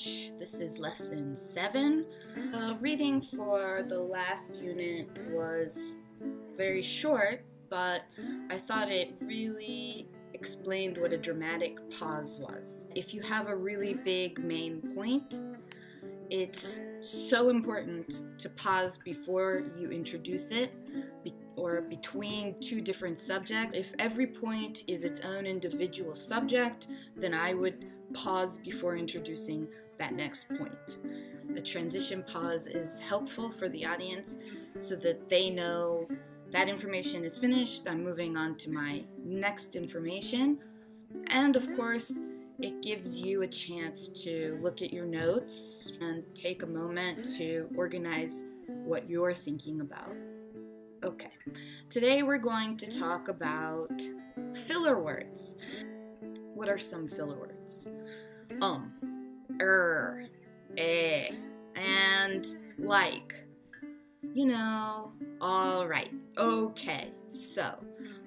Speech. This is lesson 7. Reading for the last unit was very short, but I thought it really explained what a dramatic pause was. If you have a really big main point, it's so important to pause before you introduce it or between two different subjects. If every point is its own individual subject, then I would pause before introducing that next point. A transition pause is helpful for the audience so that they know that information is finished, I'm moving on to my next information. And of course, it gives you a chance to look at your notes and take a moment to organize what you're thinking about. Okay, today we're going to talk about filler words. What are some filler words? And like. All right, okay. So,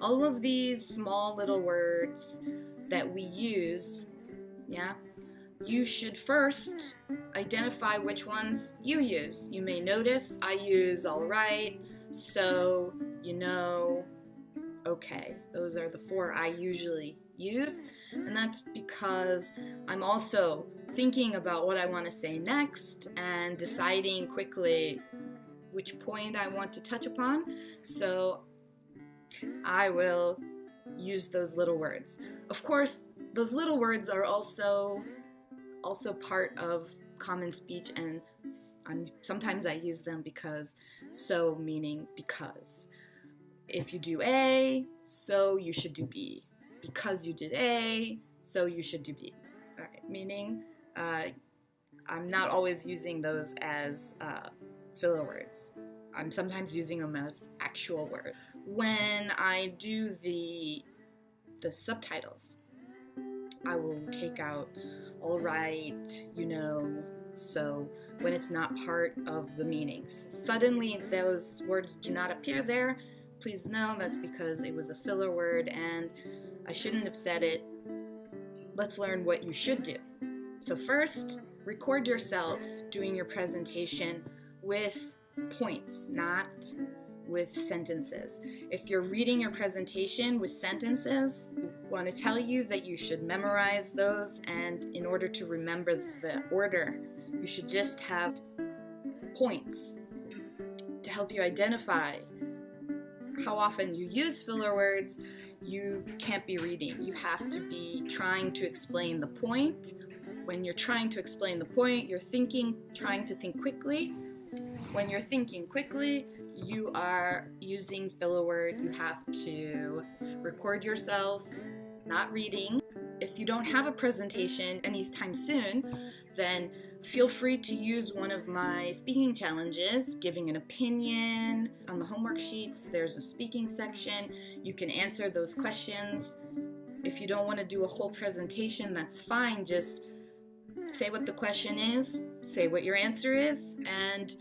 all of these small little words that we use, you should first identify which ones you use. You may notice I use all right, so, okay. Those are the 4 I usually use, and that's because I'm also thinking about what I want to say next and deciding quickly which point I want to touch upon, so I will use those little words. Of course, those little words are also part of common speech, and sometimes I use them because, so meaning because. If you do A, so you should do B. Because you did A, so you should do B. All right, meaning I'm not always using those as filler words. I'm sometimes using them as actual words. When I do the subtitles, I will take out all right, so when it's not part of the meaning. So suddenly those words do not appear there. Please know that's because it was a filler word and I shouldn't have said it. Let's learn what you should do. So first, record yourself doing your presentation with points, not with sentences. If you're reading your presentation with sentences, I want to tell you that you should memorize those, and in order to remember the order, you should just have points to help you identify how often you use filler words. You can't be reading. You have to be trying to explain the point. When you're trying to explain the point, you're trying to think quickly. When you're thinking quickly, you are using filler words. You have to record yourself not reading. If you don't have a presentation anytime soon, then feel free to use one of my speaking challenges, giving an opinion. On the homework sheets, there's a speaking section. You can answer those questions. If you don't want to do a whole presentation, that's fine. Just say what the question is, say what your answer is, and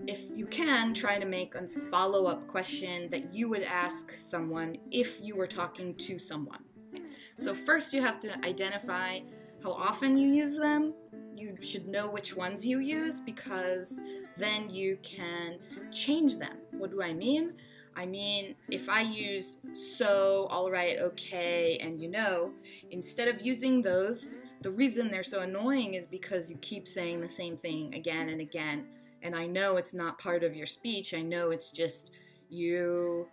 if you can, try to make a follow-up question that you would ask someone if you were talking to someone. So first you have to identify how often you use them. You should know which ones you use because then you can change them. What do I mean? I mean, if I use so, all right, okay, and instead of using those, the reason they're so annoying is because you keep saying the same thing again and again. And I know it's not part of your speech. I know it's just you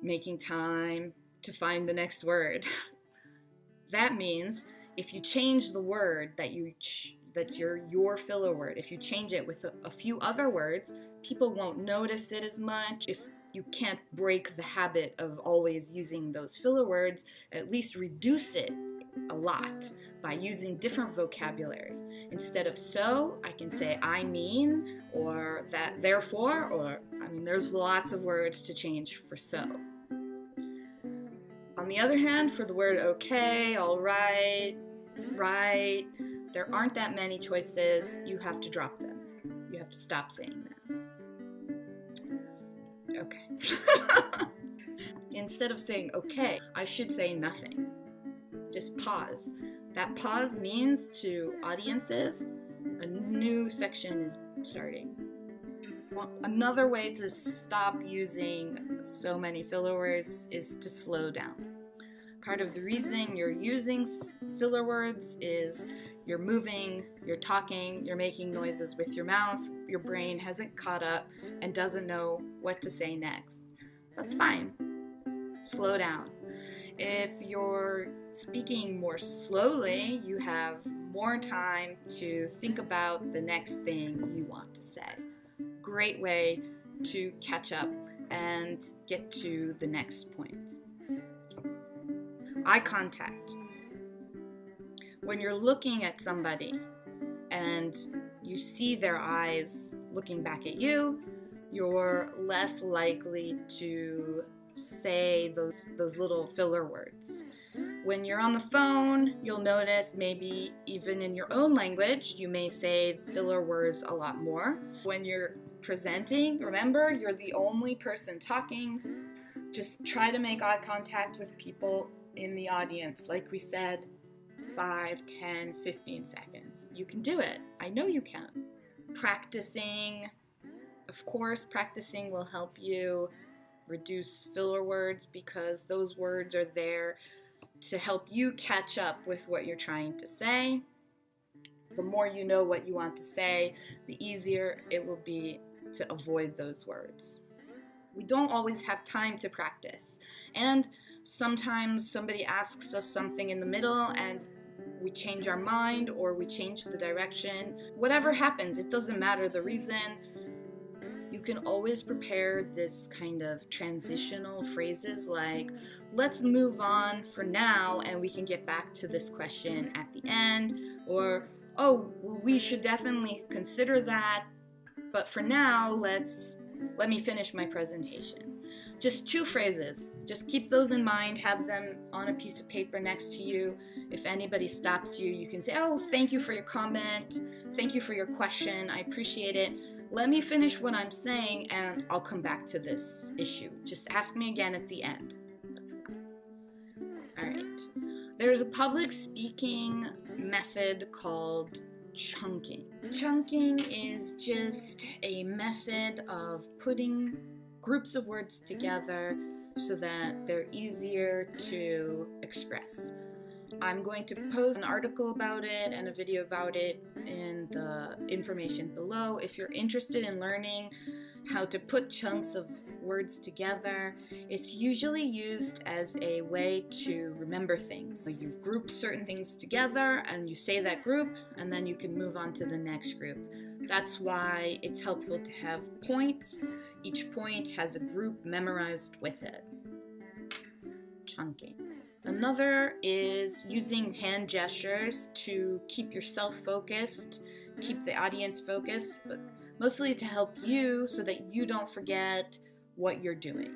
making time to find the next word. That means if you change the word that's your filler word, if you change it with a few other words, people won't notice it as much. If you can't break the habit of always using those filler words, at least reduce it a lot by using different vocabulary. Instead of so, I can say I mean, or that therefore, or there's lots of words to change for so. On the other hand, for the word okay, all right, right, there aren't that many choices. You have to drop them. You have to stop saying that. Okay. Instead of saying okay, I should say nothing. Just pause. That pause means to audiences A new section is starting. Another way to stop using so many filler words is to slow down. Part of the reason you're using filler words is you're moving, you're talking, you're making noises with your mouth, your brain hasn't caught up and doesn't know what to say next. That's fine. Slow down. If you're speaking more slowly, you have more time to think about the next thing you want to say. Great way to catch up and get to the next point. Eye contact. When you're looking at somebody and you see their eyes looking back at you, you're less likely to say those little filler words. When you're on the phone, you'll notice maybe even in your own language, you may say filler words a lot more. When you're presenting, remember, you're the only person talking. Just try to make eye contact with people in the audience, like we said, 5, 10, 15 seconds. You can do it. I know you can. Practicing, of course, practicing will help you reduce filler words because those words are there to help you catch up with what you're trying to say. The more you know what you want to say, the easier it will be to avoid those words. We don't always have time to practice, and sometimes somebody asks us something in the middle and we change our mind or we change the direction. Whatever happens, it doesn't matter the reason. You can always prepare this kind of transitional phrases like, let's move on for now and we can get back to this question at the end, or, oh, we should definitely consider that, but for now, let me finish my presentation. Just 2 phrases. Just keep those in mind. Have them on a piece of paper next to you. If anybody stops you, you can say, oh, thank you for your comment. Thank you for your question. I appreciate it. Let me finish what I'm saying and I'll come back to this issue. Just ask me again at the end. That's fine. All right. There's a public speaking method called chunking. Chunking is just a method of putting groups of words together so that they're easier to express. I'm going to post an article about it and a video about it in the information below. If you're interested in learning how to put chunks of words together, it's usually used as a way to remember things. So you group certain things together and you say that group and then you can move on to the next group. That's why it's helpful to have points. Each point has a group memorized with it. Chunking. Another is using hand gestures to keep yourself focused, keep the audience focused, but mostly to help you so that you don't forget what you're doing.